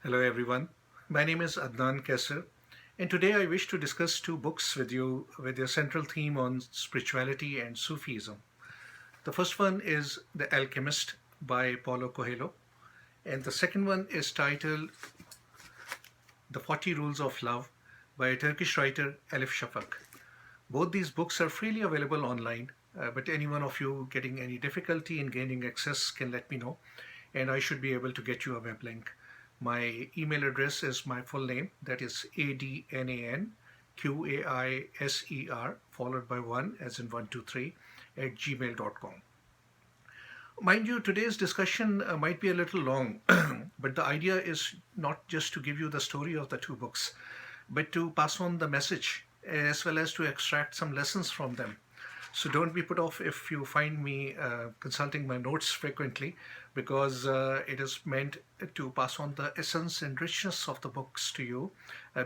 Hello everyone. My name is Adnan Qaiser, and today I wish to discuss two books with you with their central theme on spirituality and Sufism. The first one is The Alchemist by Paulo Coelho, and the second one is titled The 40 Rules of Love by a Turkish writer Elif Shafak. Both these books are freely available online, but any one of you getting any difficulty in gaining access can let me know, and I should be able to get you a web link. My email address is my full name, that is ADNANQAISER, followed by 1 as in 123 at gmail.com. Mind you, today's discussion might be a little long, but the idea is not just to give you the story of the two books, but to pass on the message as well as to extract some lessons from them. So don't be put off if you find me consulting my notes frequently, because it is meant to pass on the essence and richness of the books to you,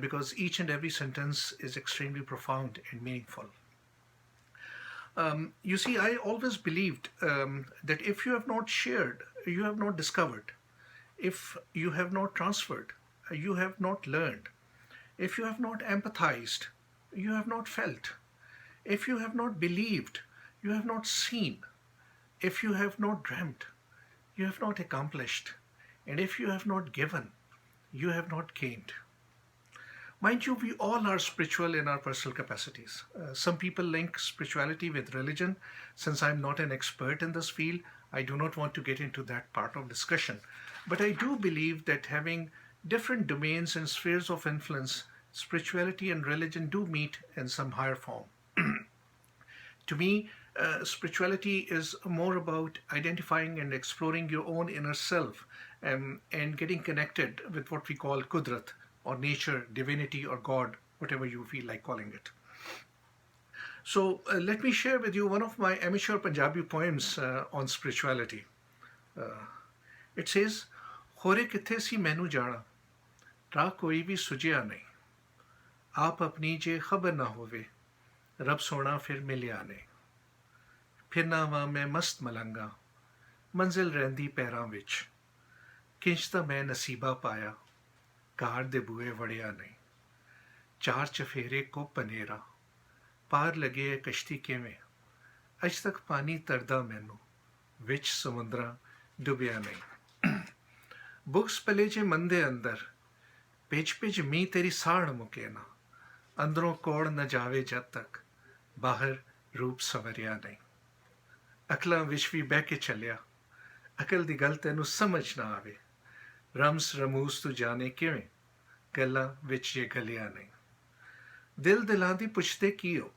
because each and every sentence is extremely profound and meaningful. You see, I always believed that if you have not shared, you have not discovered. If you have not transferred, you have not learned. If you have not empathized, you have not felt. If you have not believed, you have not seen. If you have not dreamt, you have not accomplished. And if you have not given, you have not gained. Mind you, we all are spiritual in our personal capacities. Some people link spirituality with religion. Since I'm not an expert in this field, I do not want to get into that part of discussion. But I do believe that having different domains and spheres of influence, spirituality and religion do meet in some higher form. To me, spirituality is more about identifying and exploring your own inner self, and getting connected with what we call Kudrat, or nature, divinity, or God, whatever you feel like calling it. So let me share with you one of my amateur Punjabi poems on spirituality. It says, "Hore kithe si mainu jana, रा कोई भी सुझिया नहीं, आप अपनी जे खबर ना होवे, रब सोना फिर मिलिया नहीं, फिर ना वां मैं मस्त मलंगा, मंजिल रहिंदी पैरां विच, किंच तां मैं नसीबा पाया, कार दे बूए वड़िया नहीं, चार चफेरे को पनेरा, पार लगे है कश्ती किवें, अज तक पानी तरदा मैनू, विच समुंदरा डुबिया नहीं, बुक्स पले जे मन दे अंदर, पिज पिज मी तेरी साड़ मुके ना, अंदरों कोड़ न जावे जद तक, बाहर रूप सवरिया नहीं, अकलां विच भी बह के चलिया, अकल दी गल तैनू समझ ना आवे, रमस रमूस तू जाने किवें, गल्लां विच जे गलिया नहीं, दिल दिलां दी पुछदे की हो,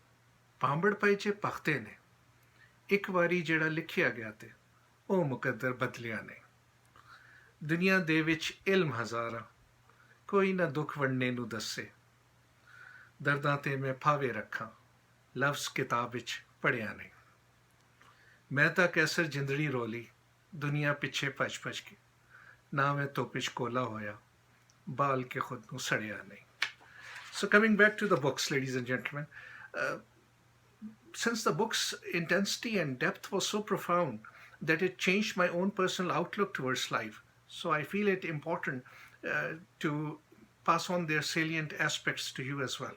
पांबड़ पाई चे पखते ने, एक वारी जेड़ा लिखिया गया ते, ओ मुकद्दर बदलिया नहीं, दुनिया दे विच इल्म हजारा, कोई ना दुख वंडने नू दसे, दर्दां ते मैं फावे रखा, लफ्ज किताब विच पढ़िया नहीं, मैं तां कैसर जिंदड़ी रोली, दुनिया पिछे भज भज के, ना मैं तोपिच कोला होया, बाल के खुद नू सड़िया नहीं." So coming back to the books, ladies and gentlemen, since the book's intensity and depth was so profound that it changed my own personal outlook towards life, so I feel it important to pass on their salient aspects to you as well.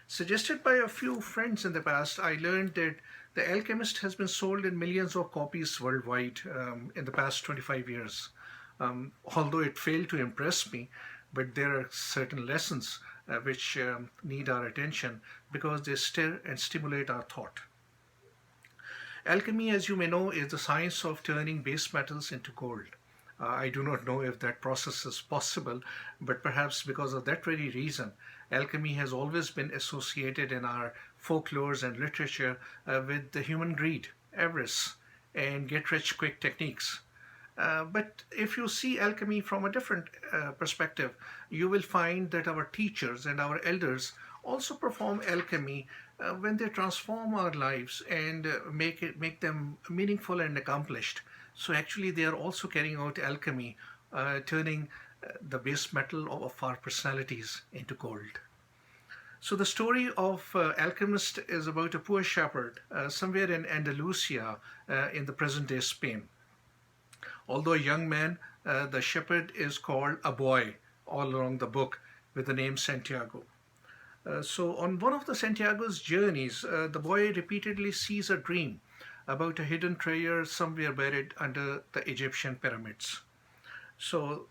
Suggested by a few friends in the past, I learned that The Alchemist has been sold in millions of copies worldwide in the past 25 years. Although it failed to impress me, but there are certain lessons which need our attention because they stir and stimulate our thought. Alchemy, as you may know, is the science of turning base metals into gold. I do not know if that process is possible, but perhaps because of that very reason, alchemy has always been associated in our folklores and literature with the human greed, avarice, and get-rich-quick techniques. But if you see alchemy from a different perspective, you will find that our teachers and our elders also perform alchemy when they transform our lives and make them meaningful and accomplished. So actually they are also carrying out alchemy, turning the base metal of our personalities into gold. So the story of Alchemist is about a poor shepherd somewhere in Andalusia in the present day Spain. Although a young man, the shepherd is called a boy all along the book with the name Santiago. So, on one of the Santiago's journeys, the boy repeatedly sees a dream about a hidden treasure somewhere buried under the Egyptian pyramids. So,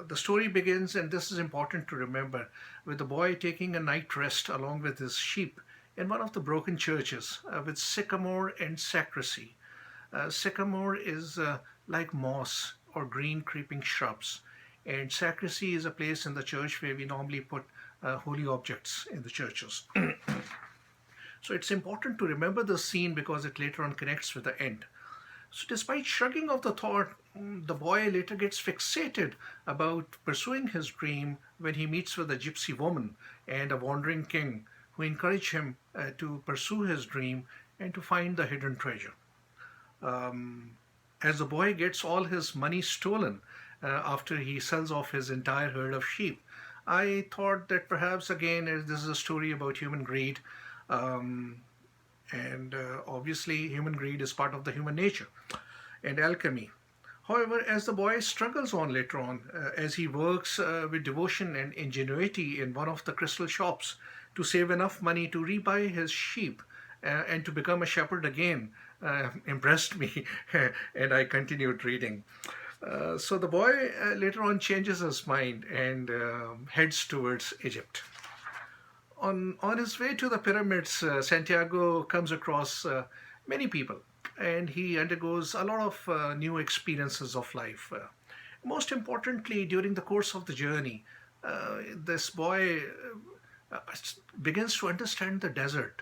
the story begins, and this is important to remember, with the boy taking a night rest along with his sheep in one of the broken churches with sycamore and sacristy. Sycamore is like moss or green creeping shrubs, and sacristy is a place in the church where we normally put holy objects in the churches. So it's important to remember the scene because it later on connects with the end. So, despite shrugging off the thought, the boy later gets fixated about pursuing his dream when he meets with a gypsy woman and a wandering king who encourage him to pursue his dream and to find the hidden treasure. As the boy gets all his money stolen after he sells off his entire herd of sheep, I thought that perhaps again this is a story about human greed. Um, and obviously, human greed is part of the human nature and alchemy. However, as the boy struggles on later on, as he works with devotion and ingenuity in one of the crystal shops to save enough money to rebuy his sheep and to become a shepherd again, impressed me, and I continued reading. So the boy later on changes his mind and heads towards Egypt. On his way to the pyramids, Santiago comes across many people and he undergoes a lot of new experiences of life. Most importantly, during the course of the journey, this boy begins to understand the desert,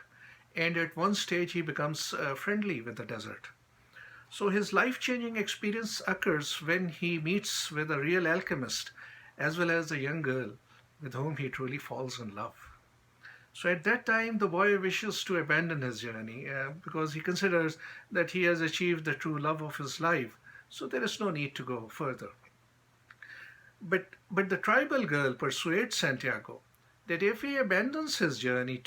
and at one stage, he becomes friendly with the desert. So, his life changing experience occurs when he meets with a real alchemist as well as a young girl with whom he truly falls in love. So at that time, the boy wishes to abandon his journey because he considers that he has achieved the true love of his life. So there is no need to go further. But the tribal girl persuades Santiago that if he abandons his journey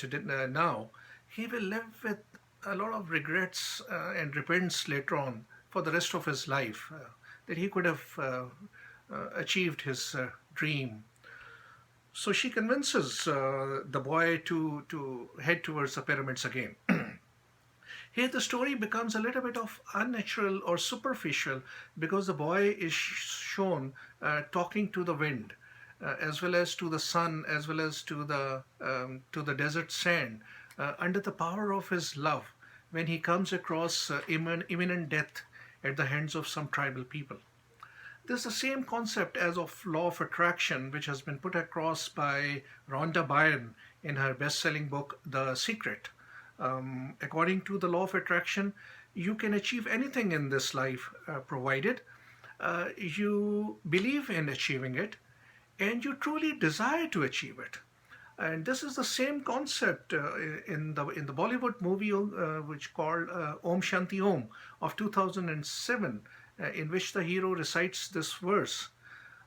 now, he will live with a lot of regrets and repents later on for the rest of his life, that he could have achieved his dream. So she convinces the boy to head towards the pyramids again. Here, the story becomes a little bit of unnatural or superficial because the boy is shown talking to the wind, as well as to the sun, as well as to the desert sand, under the power of his love when he comes across imminent death at the hands of some tribal people. This is the same concept as of law of attraction, which has been put across by Rhonda Byrne in her best-selling book, The Secret. According to the law of attraction, you can achieve anything in this life, provided you believe in achieving it and you truly desire to achieve it. And this is the same concept in the Bollywood movie which called Om Shanti Om of 2007, in which the hero recites this verse: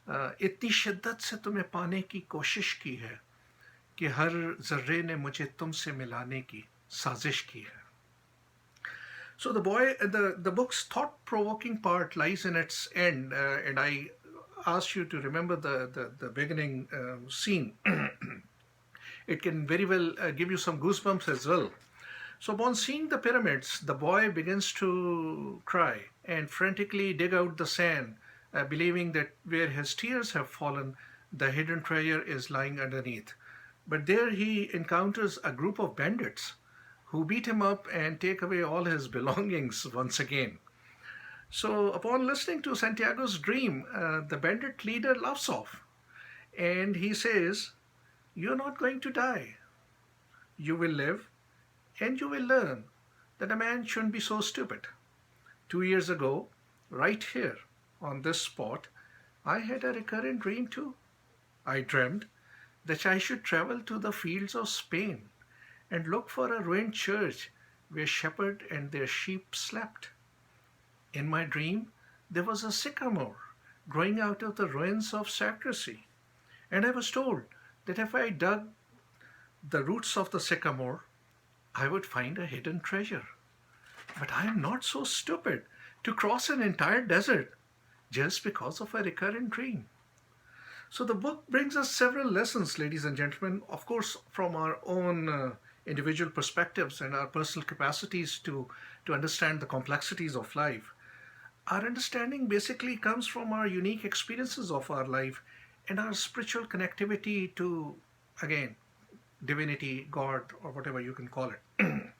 इतनी शिद्दत से तुम्हें पाने की कोशिश की है कि हर जर्रे ने मुझे तुमसे मिलाने की साजिश की है. So the book's thought-provoking part lies in its end, and I ask you to remember the beginning scene. It can very well give you some goosebumps as well. So upon seeing the pyramids, the boy begins to cry and frantically dig out the sand, believing that where his tears have fallen, the hidden treasure is lying underneath. But there he encounters a group of bandits who beat him up and take away all his belongings once again. So upon listening to Santiago's dream, the bandit leader laughs off and he says, "You're not going to die. You will live and you will learn that a man shouldn't be so stupid. 2 years ago, right here on this spot, I had a recurrent dream too. I dreamed that I should travel to the fields of Spain and look for a ruined church where shepherds and their sheep slept. In my dream, there was a sycamore growing out of the ruins of sacristy, and I was told that if I dug the roots of the sycamore, I would find a hidden treasure. But I am not so stupid to cross an entire desert just because of a recurrent dream. So the book brings us several lessons, ladies and gentlemen, of course, from our own individual perspectives and our personal capacities to understand the complexities of life. Our understanding basically comes from our unique experiences of our life and our spiritual connectivity to, again, divinity, God, or whatever you can call it.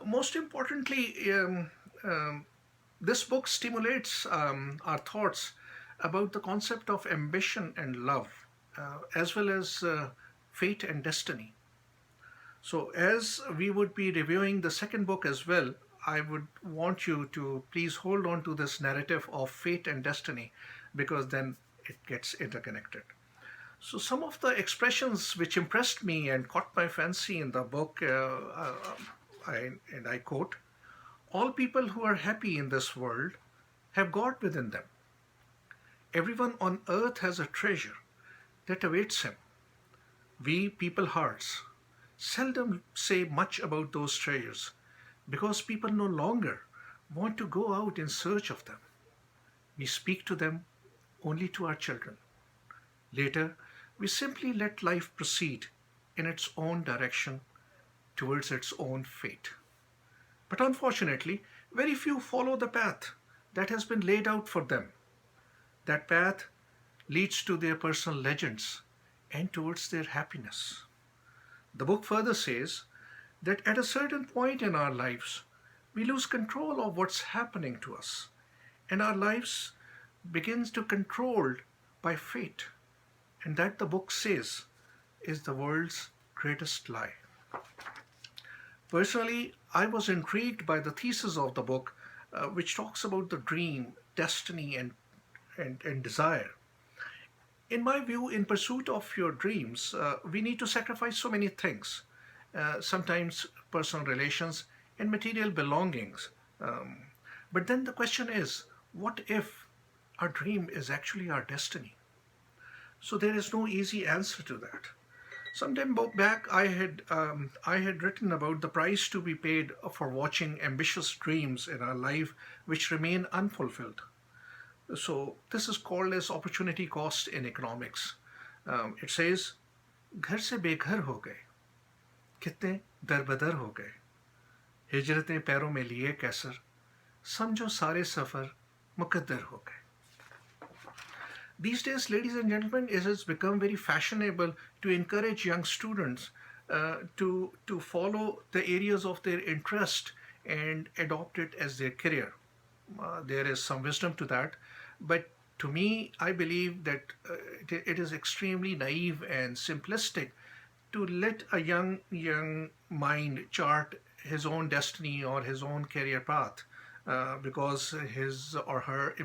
Most importantly, this book stimulates our thoughts about the concept of ambition and love, as well as fate and destiny. So, as we would be reviewing the second book as well, I would want you to please hold on to this narrative of fate and destiny, because then it gets interconnected. So, some of the expressions which impressed me and caught my fancy in the book, and I quote, "All people who are happy in this world have God within them. Everyone on earth has a treasure that awaits him. We, people hearts, seldom say much about those treasures because people no longer want to go out in search of them. We speak to them only to our children. Later, we simply let life proceed in its own direction towards its own fate. But unfortunately, very few follow the path that has been laid out for them. That path leads to their personal legends and towards their happiness." The book further says that at a certain point in our lives, we lose control of what's happening to us, and our lives begins to controlled by fate. And that, the book says, is the world's greatest lie. Personally, I was intrigued by the thesis of the book, which talks about the dream, destiny, and desire. In my view, in pursuit of your dreams, we need to sacrifice so many things, sometimes personal relations and material belongings. But then the question is, what if our dream is actually our destiny? So there is no easy answer to that. Sometime back, I had written about the price to be paid for watching ambitious dreams in our life which remain unfulfilled. So this is called as opportunity cost in economics. It says, घर से बेघर हो गए, कितने दरबदर हो गए, हिजरतें पैरों में लिए कैसर, समझो सारे सफ़र मुकद्दर हो गए. These days, ladies and gentlemen, it has become very fashionable to encourage young students to follow the areas of their interest and adopt it as their career. There is some wisdom to that, but to me, I believe that it is extremely naive and simplistic to let a young mind chart his own destiny or his own career path, because his or her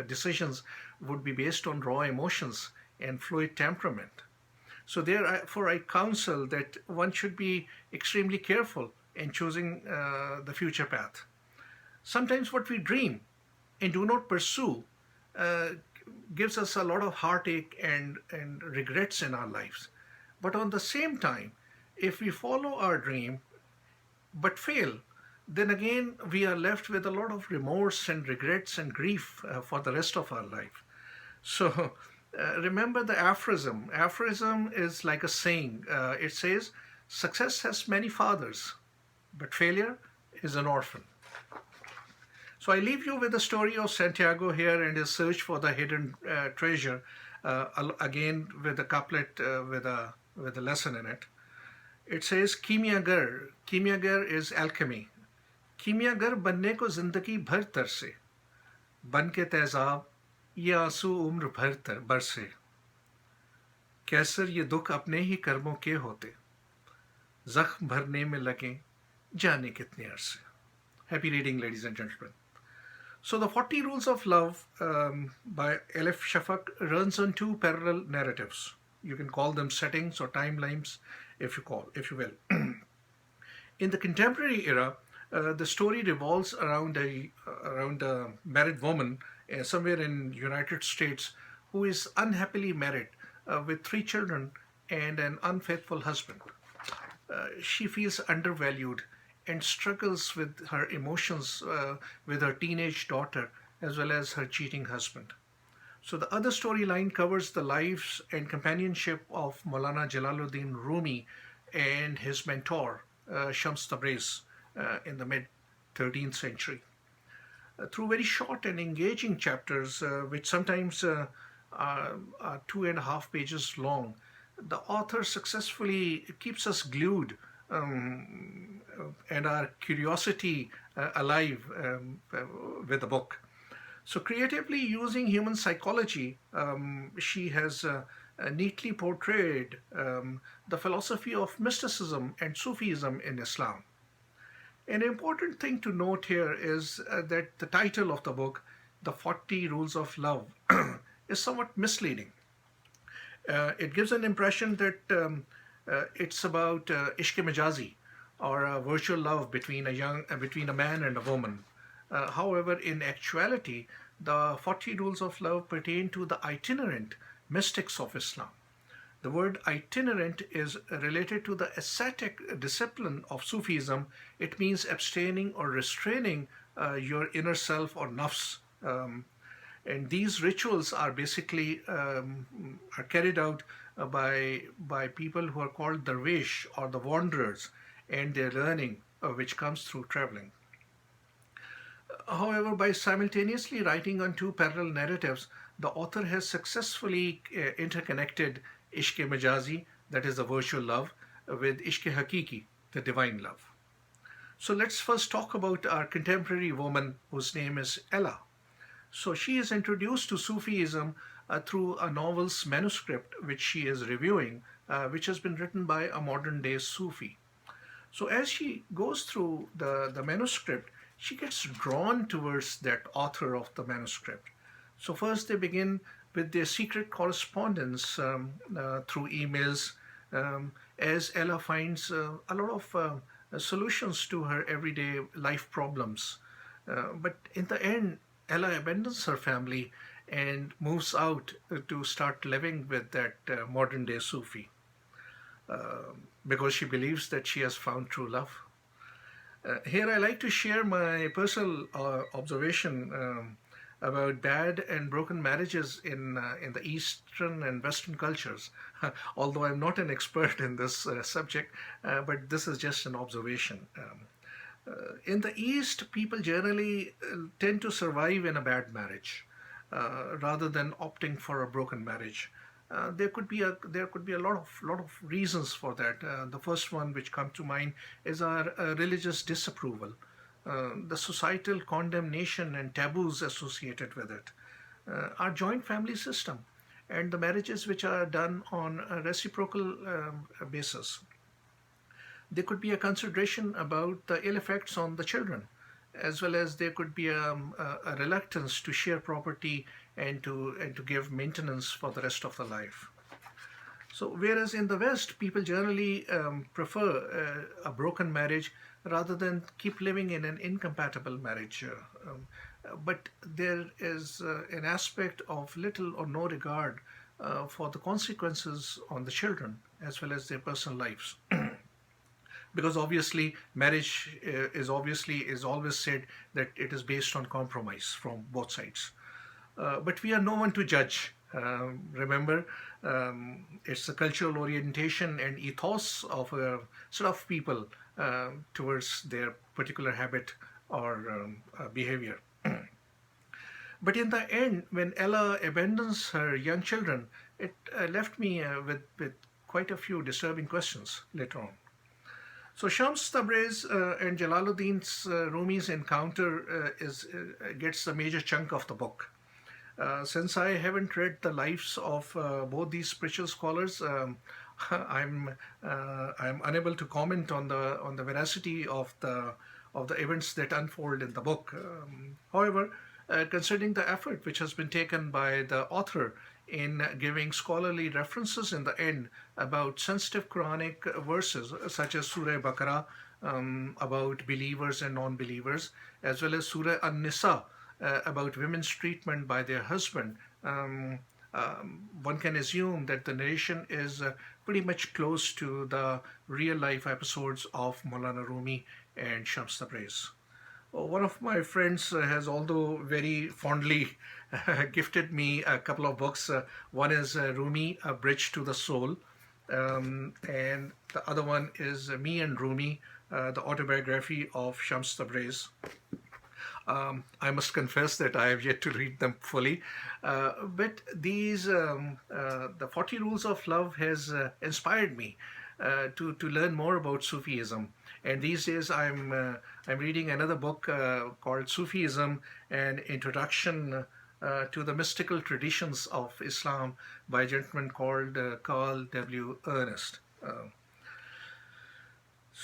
decisions would be based on raw emotions and fluid temperament. So therefore, I counsel that one should be extremely careful in choosing the future path. Sometimes what we dream and do not pursue gives us a lot of heartache and regrets in our lives. But on the same time, if we follow our dream but fail, then again we are left with a lot of remorse and regrets and grief for the rest of our life. So remember the aphorism. Aphorism is like a saying. It says, "Success has many fathers, but failure is an orphan." So I leave you with the story of Santiago here and his search for the hidden treasure, again with a couplet with a lesson in it. It says, "Kimyagar." Kimyagar is alchemy. कीमियागर बनने को जिंदगी भर तरसे, बन के तेजाब ये आंसू उम्र भर बरसे, कैसर ये दुख अपने ही कर्मों के होते, जख्म भरने में लगे जाने कितने अरसे. Happy reading, ladies and gentlemen. So the 40 Rules of Love by Elif Shafak runs on two parallel narratives. You can call them settings or timelines, if you will. In the contemporary era, the story revolves around a married woman somewhere in United States who is unhappily married with 3 children and an unfaithful husband. She feels undervalued and struggles with her emotions with her teenage daughter as well as her cheating husband. So the other storyline covers the lives and companionship of Maulana Jalal-ud-din Rumi and his mentor, Shams Tabreiz, in the mid 13th century. Through very short and engaging chapters, which sometimes are 2.5 pages long, the author successfully keeps us glued and our curiosity alive with the book. So, creatively using human psychology, she has neatly portrayed the philosophy of mysticism and Sufism in Islam. An important thing to note here is that the title of the book, The 40 Rules of Love, is somewhat misleading. It gives an impression that it's about ishq majazi, or a virtual love between between a man and a woman. However, in actuality, the 40 rules of love pertain to the itinerant mystics of Islam. The word itinerant is related to the ascetic discipline of Sufism. It means abstaining or restraining your inner self or nafs. And these rituals are basically are carried out by people who are called darwish or the wanderers, and their learning which comes through traveling. However, by simultaneously writing on two parallel narratives, the author has successfully interconnected ishq majazi, that is the virtual love, with ishq hakiki, the divine love. So let's first talk about our contemporary woman whose name is Ella. So she is introduced to Sufism through a novel's manuscript which she is reviewing, which has been written by a modern day Sufi. So as she goes through the manuscript, she gets drawn towards that author of the manuscript. So first they begin with their secret correspondence through emails, as Ella finds a lot of solutions to her everyday life problems. But in the end, Ella abandons her family and moves out to start living with that modern day Sufi because she believes that she has found true love. Here I like to share my personal observation about bad and broken marriages in the Eastern and Western cultures. Although I'm not an expert in this subject, but this is just an observation. In the East, people generally tend to survive in a bad marriage rather than opting for a broken marriage. There could be a lot of reasons for that. The first one which comes to mind is our religious disapproval, the societal condemnation and taboos associated with it, our joint family system, and the marriages which are done on a reciprocal basis. There could be a consideration about the ill effects on the children, as well as there could be a reluctance to share property and to give maintenance for the rest of the life. So, whereas in the West, people generally prefer a broken marriage rather than keep living in an incompatible marriage. But there is an aspect of little or no regard for the consequences on the children as well as their personal lives. Because obviously marriage is always said that it is based on compromise from both sides. But we are no one to judge. Remember, it's the cultural orientation and ethos of a set of people towards their particular habit or behavior. But in the end, when Ella abandons her young children, it left me with quite a few disturbing questions later on. So Shams Tabreiz and Jalaluddin Rumi's encounter gets a major chunk of the book. Since I haven't read the lives of both these spiritual scholars, I'm unable to comment on the veracity of the events that unfold in the book. However, considering the effort which has been taken by the author in giving scholarly references in the end about sensitive Quranic verses such as Surah Baqarah about believers and non-believers, as well as Surah An-Nisa about women's treatment by their husband, one can assume that the narration is pretty much close to the real life episodes of Maulana Rumi and Shams Tabreiz. One of my friends has, although very fondly, gifted me a couple of books. One is Rumi, A Bridge to the Soul, and the other one is Me and Rumi, the autobiography of Shams Tabreiz. I must confess that I have yet to read them fully, but the 40 Rules of Love has inspired me to learn more about Sufism. And these days I'm reading another book called Sufism, an introduction to the mystical traditions of Islam by a gentleman called Carl W. Ernest.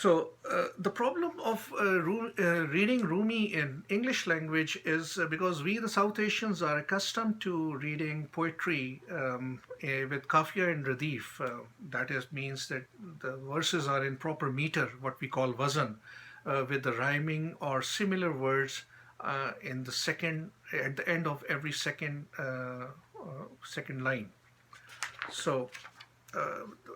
The problem of reading Rumi in English language is because we, the South Asians, are accustomed to reading poetry with kafiya and radif. That is, means that the verses are in proper meter, what we call wazan, with the rhyming or similar words in the second, at the end of every second line. So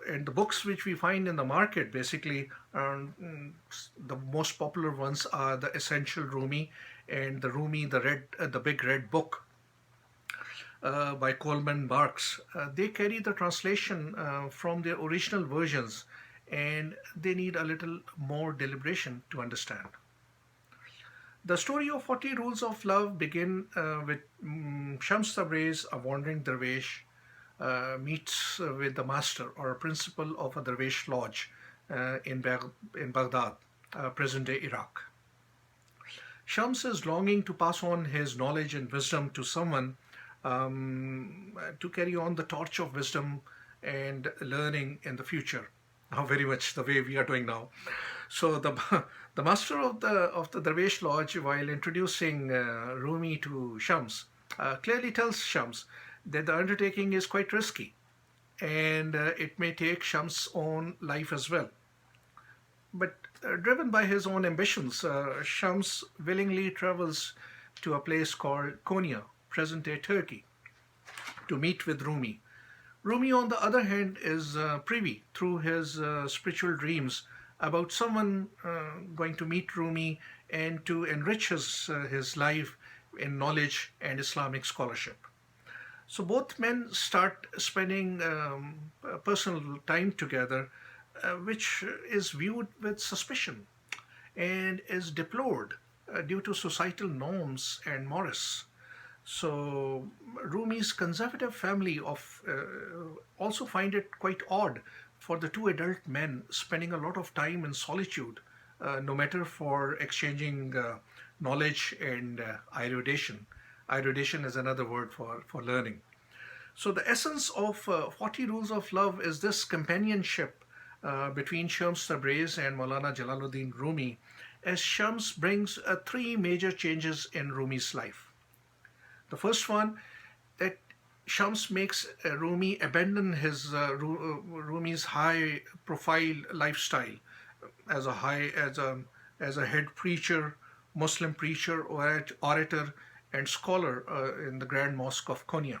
and the books which we find in the market, basically the most popular ones are the Essential Rumi and the Rumi, the Big Red Book by Coleman Barks. They carry the translation from their original versions, and they need a little more deliberation to understand. The story of 40 Rules of Love begin with Shams Tabreiz, a wandering dervish, meets with the master or a principal of a Dervish lodge in Baghdad, present-day Iraq. Shams is longing to pass on his knowledge and wisdom to someone to carry on the torch of wisdom and learning in the future. Now, very much the way we are doing now. So the master of the Dervish lodge, while introducing Rumi to Shams, clearly tells Shams that the undertaking is quite risky, and it may take Shams' own life as well. But driven by his own ambitions, Shams willingly travels to a place called Konya, present-day Turkey, to meet with Rumi. Rumi, on the other hand, is privy through his spiritual dreams about someone going to meet Rumi and to enrich his life in knowledge and Islamic scholarship. So both men start spending personal time together, which is viewed with suspicion and is deplored due to societal norms and mores. So Rumi's conservative family also find it quite odd for the two adult men spending a lot of time in solitude, no matter for exchanging knowledge and erudition. Erudition is another word for learning. So the essence of 40 Rules of Love is this companionship between Shams Tabreiz and Maulana Jalal-ud-din Rumi, as Shams brings three major changes in Rumi's life. The first one, that Shams makes Rumi abandon Rumi's high-profile lifestyle as a head preacher, Muslim preacher, orator, and scholar in the Grand Mosque of Konya.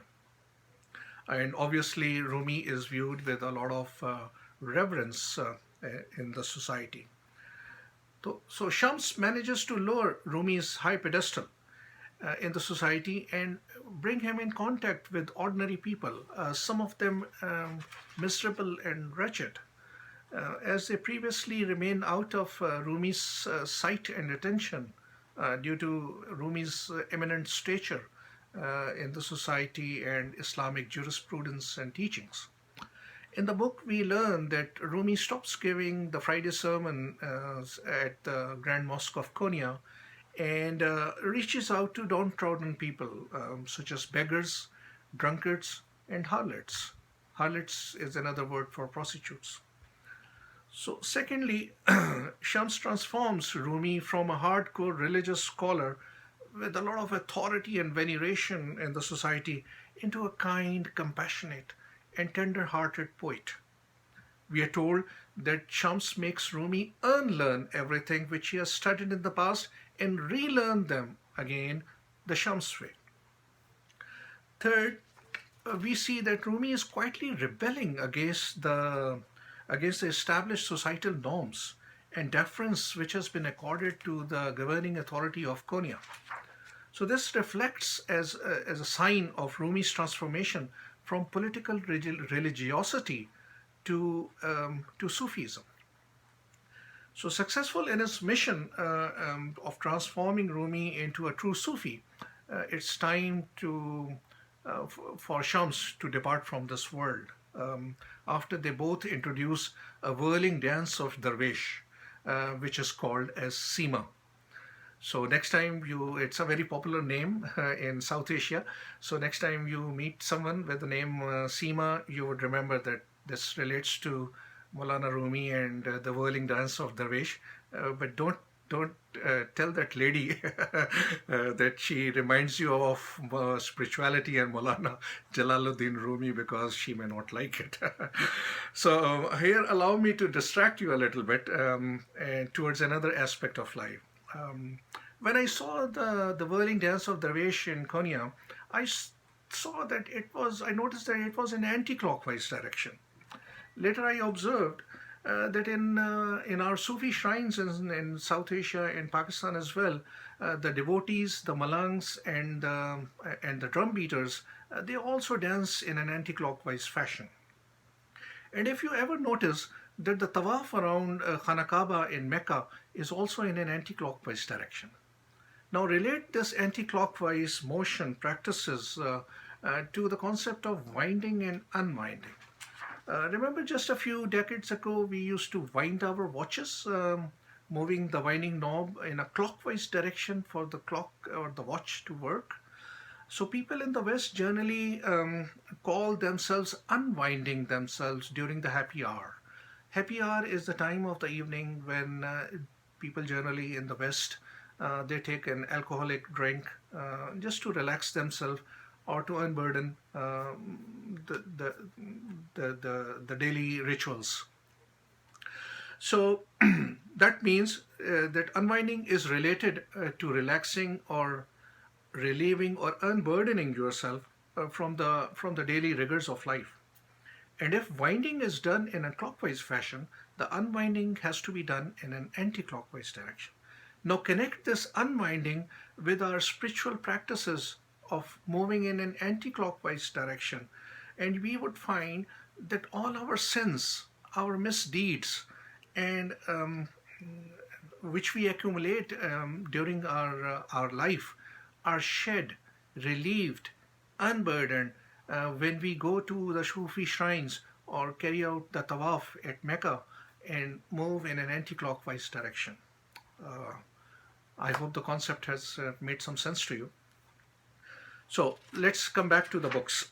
And obviously, Rumi is viewed with a lot of reverence in the society. So Shams manages to lower Rumi's high pedestal in the society and bring him in contact with ordinary people, some of them miserable and wretched, as they previously remain out of Rumi's sight and attention due to Rumi's eminent stature in the society and Islamic jurisprudence and teachings. In the book, we learn that Rumi stops giving the Friday sermon at the Grand Mosque of Konya and reaches out to downtrodden people such as beggars, drunkards, and harlots. Harlots is another word for prostitutes. So, secondly, Shams transforms Rumi from a hardcore religious scholar with a lot of authority and veneration in the society into a kind, compassionate, and tender-hearted poet. We are told that Shams makes Rumi unlearn everything which he has studied in the past and relearn them again the Shams way. Third, we see that Rumi is quietly rebelling against the established societal norms and deference which has been accorded to the governing authority of Konya. So this reflects as a sign of Rumi's transformation from political religiosity to Sufism. So successful in his mission of transforming Rumi into a true Sufi, it's time for Shams to depart from this world. After they both introduce a whirling dance of Darwish, which is called as Sima. So next time it's a very popular name in South Asia. So next time you meet someone with the name Sima, you would remember that this relates to Maulana Rumi and the whirling dance of Darwish. But don't tell that lady that she reminds you of spirituality and Maulana Jalal-ud-din Rumi, because she may not like it. So here, allow me to distract you a little bit and towards another aspect of life. When I saw the whirling dance of Darwish in Konya, I noticed that it was in anti-clockwise direction. Later, I observed that in our Sufi shrines in South Asia, in Pakistan as well, the devotees, the malangs, and the drum beaters, they also dance in an anti-clockwise fashion. And if you ever notice that the tawaf around Khana Kaaba in Mecca is also in an anti-clockwise direction. Now relate this anti-clockwise motion practices to the concept of winding and unwinding. Remember, just a few decades ago, we used to wind our watches, moving the winding knob in a clockwise direction for the clock or the watch to work. So people in the West generally call themselves unwinding themselves during the happy hour. Happy hour is the time of the evening when people generally in the West, they take an alcoholic drink just to relax themselves or to unburden the daily rituals. So that means that unwinding is related to relaxing or relieving or unburdening yourself from the daily rigors of life. And if winding is done in a clockwise fashion, the unwinding has to be done in an anti-clockwise direction. Now connect this unwinding with our spiritual practices of moving in an anti-clockwise direction, and we would find that all our sins, our misdeeds, and which we accumulate during our life are shed, relieved, unburdened when we go to the Sufi shrines or carry out the tawaf at Mecca and move in an anti-clockwise direction. I hope the concept has made some sense to you. So let's come back to the books.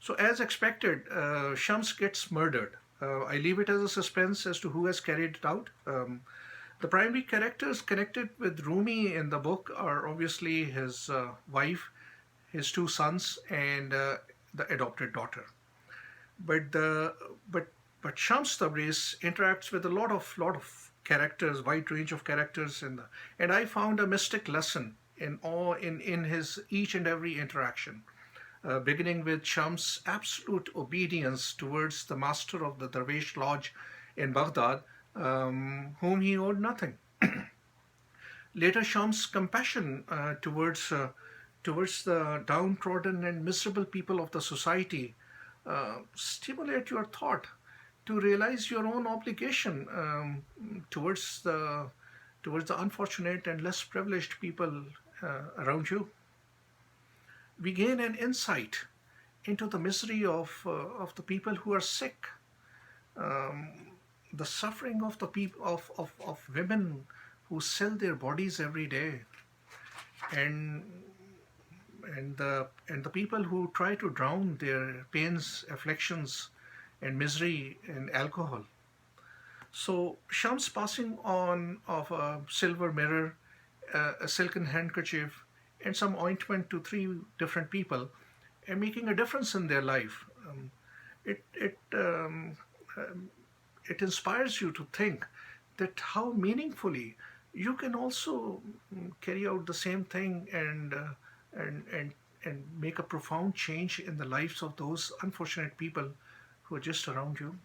So as expected, Shams gets murdered. I leave it as a suspense as to who has carried it out. The primary characters connected with Rumi in the book are obviously his wife, his two sons, and the adopted daughter. But Shams Tabreiz interacts with a lot of characters, wide range of characters, and I found a mystic lesson in his each and every interaction, beginning with Shams' absolute obedience towards the master of the Darwish lodge in Baghdad, whom he owed nothing. Later, Shams' compassion towards the downtrodden and miserable people of the society stimulate your thought to realize your own obligation towards the unfortunate and less privileged people around you. We gain an insight into the misery of the people who are sick, the suffering of the people of women who sell their bodies every day, and the people who try to drown their pains, afflictions, and misery in alcohol. So Shams passing on of a silver mirror, a silken handkerchief, and some ointment to three different people, and making a difference in their life. It it it inspires you to think that how meaningfully you can also carry out the same thing and and make a profound change in the lives of those unfortunate people who are just around you.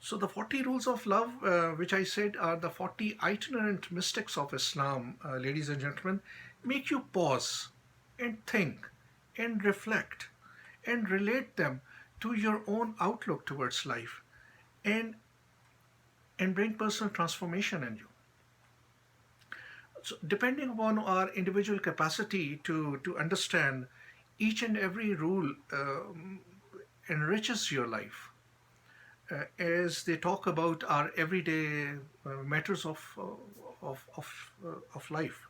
So, the 40 rules of love, which I said are the 40 itinerant mystics of Islam, ladies and gentlemen, make you pause and think and reflect and relate them to your own outlook towards life and, and bring personal transformation in you. So, depending upon our individual capacity to understand, each and every rule enriches your life as they talk about our everyday matters of life.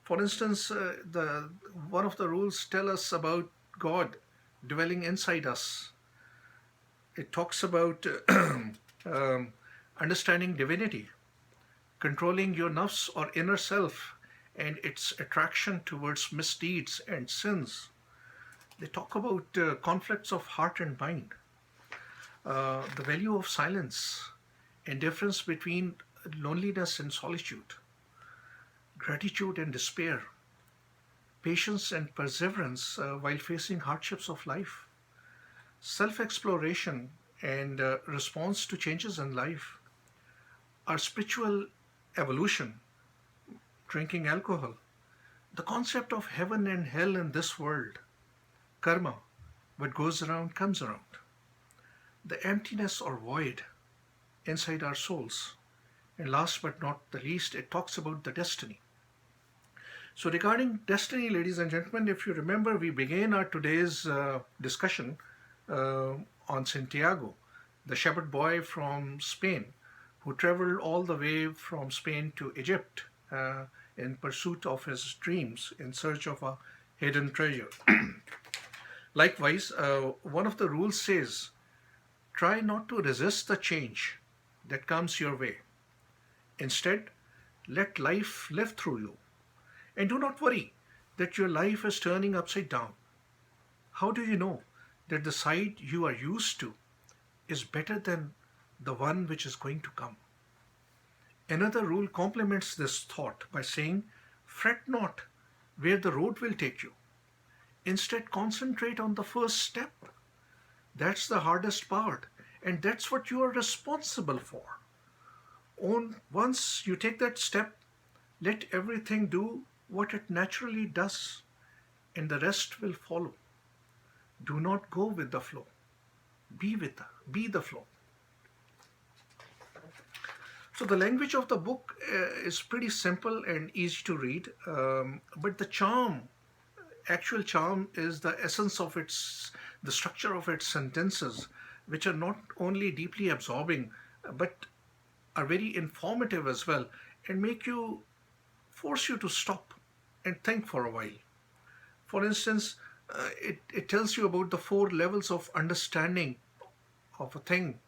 For instance, the one of the rules tell us about God dwelling inside us. It talks about understanding divinity, controlling your nafs or inner self and its attraction towards misdeeds and sins. They talk about conflicts of heart and mind, the value of silence and difference between loneliness and solitude, gratitude and despair, patience and perseverance while facing hardships of life, self exploration and response to changes in life, our spiritual evolution, drinking alcohol, the concept of heaven and hell in this world, karma, what goes around comes around, the emptiness or void inside our souls, and last but not the least, it talks about the destiny. So, regarding destiny, ladies and gentlemen, if you remember, we began our today's discussion on Santiago, the shepherd boy from Spain, who traveled all the way from Spain to Egypt in pursuit of his dreams, in search of a hidden treasure. Likewise, one of the rules says, try not to resist the change that comes your way. Instead, let life live through you. And do not worry that your life is turning upside down. How do you know that the side you are used to is better than the one which is going to come? Another rule complements this thought by saying, fret not where the road will take you. Instead, concentrate on the first step. That's the hardest part, and that's what you are responsible for. Once you take that step, let everything do what it naturally does, and the rest will follow. Do not go with the flow. Be the flow. So the language of the book is pretty simple and easy to read, but the actual charm, is the essence of the structure of its sentences, which are not only deeply absorbing, but are very informative as well, and force you to stop and think for a while. For instance, it tells you about the 4 levels of understanding of a thing,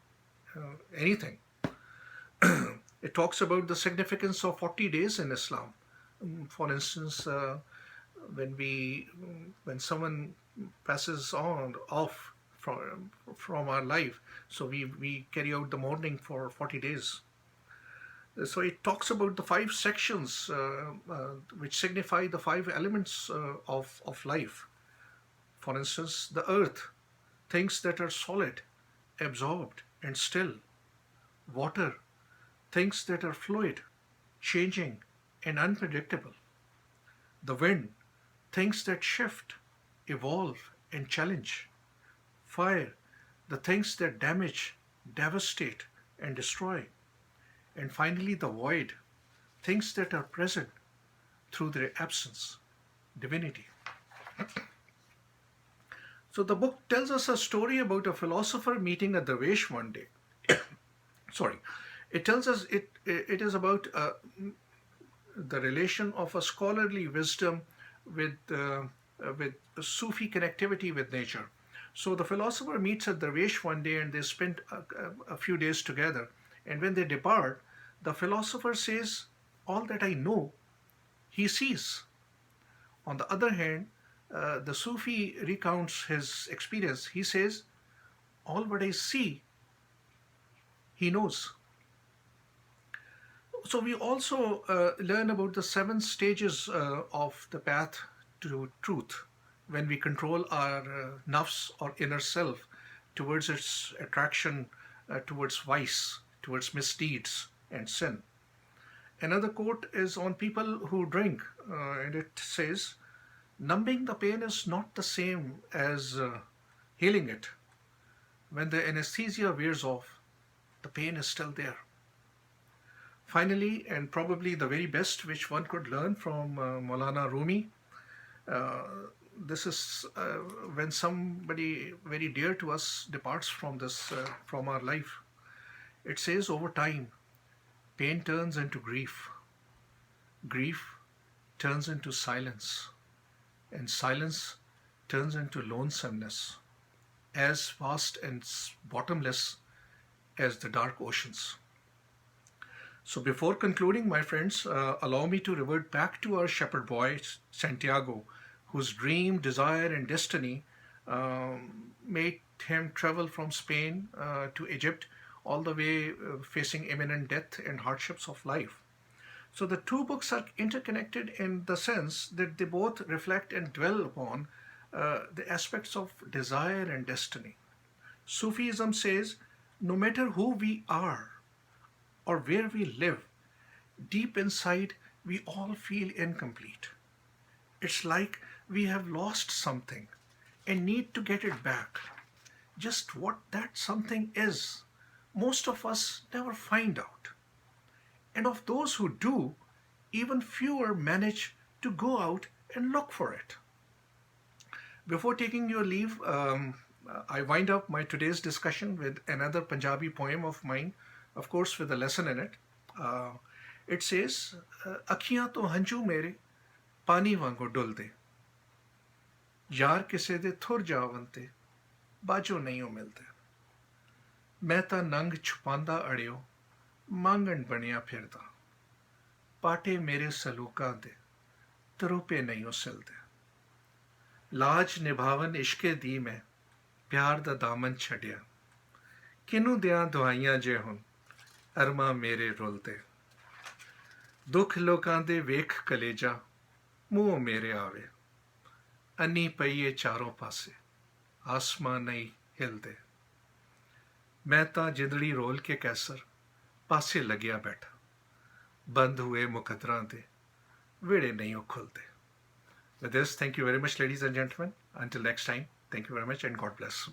anything. It talks about the significance of 40 days in Islam. For instance, when someone passes off from our life, so we carry out the mourning for 40 days. So it talks about the 5 sections which signify the 5 elements of life. For instance, the earth, things that are solid, absorbed, and still. Water, things that are fluid, changing, and unpredictable. The wind, things that shift, evolve, and challenge. Fire, the things that damage, devastate, and destroy. And finally, the void, things that are present through their absence, divinity. So the book tells us a story about a philosopher meeting a dervish one day. Sorry, it tells us it is about the relation of a scholarly wisdom with Sufi connectivity with nature. So the philosopher meets a dervish one day, and they spend a few days together. And when they depart, the philosopher says, all that I know, he sees. On the other hand, the Sufi recounts his experience. He says, all what I see, he knows. So we also learn about the 7 stages of the path to truth. when we control our nafs or inner self towards its attraction towards vice, towards misdeeds and sin. Another quote is on people who drink, and it says, numbing the pain is not the same as healing it. When the anesthesia wears off, the pain is still there. Finally, and probably the very best which one could learn from Maulana Rumi, uh, this is when somebody very dear to us departs from this, from our life. It says, over time, pain turns into grief, grief turns into silence, and silence turns into lonesomeness, as vast and bottomless as the dark oceans. So, before concluding, my friends, allow me to revert back to our shepherd boy, Santiago, whose dream, desire, and destiny made him travel from Spain to Egypt, all the way facing imminent death and hardships of life. So, the two books are interconnected in the sense that they both reflect and dwell upon the aspects of desire and destiny. Sufism says no matter who we are or where we live, deep inside we all feel incomplete. It's like we have lost something and need to get it back. Just what that something is, most of us never find out. And of those who do, even fewer manage to go out and look for it. Before taking your leave, I wind up my today's discussion with another Punjabi poem of mine, of course, with a lesson in it. Uh, it says, "Akhiyan to hanju mere pani wango dulde, यार किसे दे थुर जावन ते बाजो नहीं हो मिलते, मैं तां नंग छुपांदा अड़ियो मांगन बनिया फिरदा, पाटे मेरे सलूकां दे तरुपे नहीं हो सिलदे, लाज निभावन इश्के दी मैं प्यार दा दामन छड़िया, किनू दियां दुआइयां जे हुन अरमा मेरे रुलदे, दुख लोकां दे वेख कलेजा मुंह मेरे आवे, अन्नी पईए चारों पासे आसमां नहीं हिलदे, मैं तां जिंदड़ी रोल के कैसर पासे लगिया बैठा, बंद हुए मुकदरां दे वेड़े नहीं हो खुलदे." With this, thank you very much, ladies and gentlemen. Until next time, thank you very much and God bless.